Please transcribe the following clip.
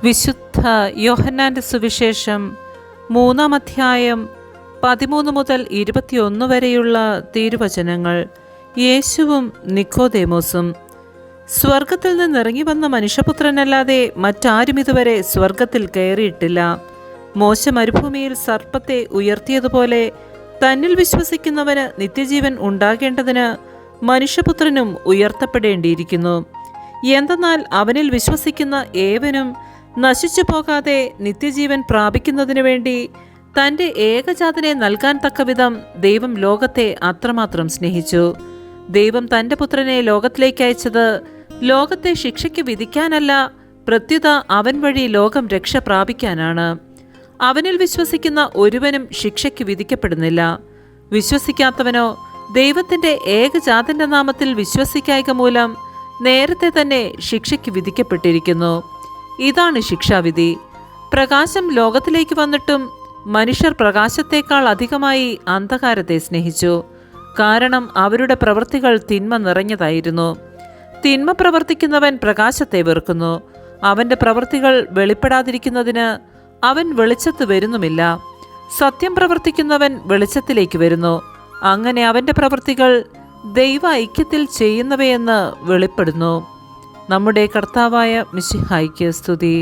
വിശുദ്ധ യോഹന്നാന്റെ സുവിശേഷം 3-ാം അധ്യായം 13 മുതൽ 21 വരെയുള്ള തിരുവചനങ്ങൾ. യേശുവും നിക്കോദേമോസും. സ്വർഗത്തിൽ നിന്നിറങ്ങി വന്ന മനുഷ്യപുത്രനല്ലാതെ മറ്റാരും ഇതുവരെ സ്വർഗത്തിൽ കയറിയിട്ടില്ല. മോശ മരുഭൂമിയിൽ സർപ്പത്തെ ഉയർത്തിയതുപോലെ തന്നിൽ വിശ്വസിക്കുന്നവന് നിത്യജീവൻ ഉണ്ടാകേണ്ടതിന് മനുഷ്യപുത്രനും ഉയർത്തപ്പെടേണ്ടിയിരിക്കുന്നു. എന്തെന്നാൽ അവനിൽ വിശ്വസിക്കുന്ന ഏവനും നശിച്ചു പോകാതെ നിത്യജീവൻ പ്രാപിക്കുന്നതിനു വേണ്ടി തൻ്റെ ഏകജാതനെ നൽകാൻ തക്കവിധം ദൈവം ലോകത്തെ അത്രമാത്രം സ്നേഹിച്ചു. ദൈവം തൻ്റെ പുത്രനെ ലോകത്തിലേക്ക് അയച്ചത് ലോകത്തെ ശിക്ഷയ്ക്ക് വിധിക്കാനല്ല, പ്രത്യുത അവൻ വഴി ലോകം രക്ഷ പ്രാപിക്കാനാണ്. അവനിൽ വിശ്വസിക്കുന്ന ഒരുവനും ശിക്ഷയ്ക്ക് വിധിക്കപ്പെടുന്നില്ല. വിശ്വസിക്കാത്തവനോ ദൈവത്തിൻ്റെ ഏകജാതന്റെ നാമത്തിൽ വിശ്വസിക്കായ്ക മൂലം നേരത്തെ തന്നെ ശിക്ഷയ്ക്ക് വിധിക്കപ്പെട്ടിരിക്കുന്നു. ഇതാണ് ശിക്ഷാവിധി. പ്രകാശം ലോകത്തിലേക്ക് വന്നിട്ടും മനുഷ്യർ പ്രകാശത്തേക്കാൾ അധികമായി അന്ധകാരത്തെ സ്നേഹിച്ചു. കാരണം അവരുടെ പ്രവൃത്തികൾ തിന്മ നിറഞ്ഞതായിരുന്നു. തിന്മ പ്രവർത്തിക്കുന്നവൻ പ്രകാശത്തെ വെറുക്കുന്നു. അവൻ്റെ പ്രവൃത്തികൾ വെളിപ്പെടാതിരിക്കുന്നതിന് അവൻ വെളിച്ചത്ത് വരുന്നുമില്ല. സത്യം പ്രവർത്തിക്കുന്നവൻ വെളിച്ചത്തിലേക്ക് വരുന്നു. അങ്ങനെ അവൻ്റെ പ്രവൃത്തികൾ ദൈവ ഐക്യത്തിൽ ചെയ്യുന്നവയെന്ന് വെളിപ്പെടുന്നു. നമ്മുടെ കർത്താവായ മിശിഹായ്ക്ക് സ്തുതി.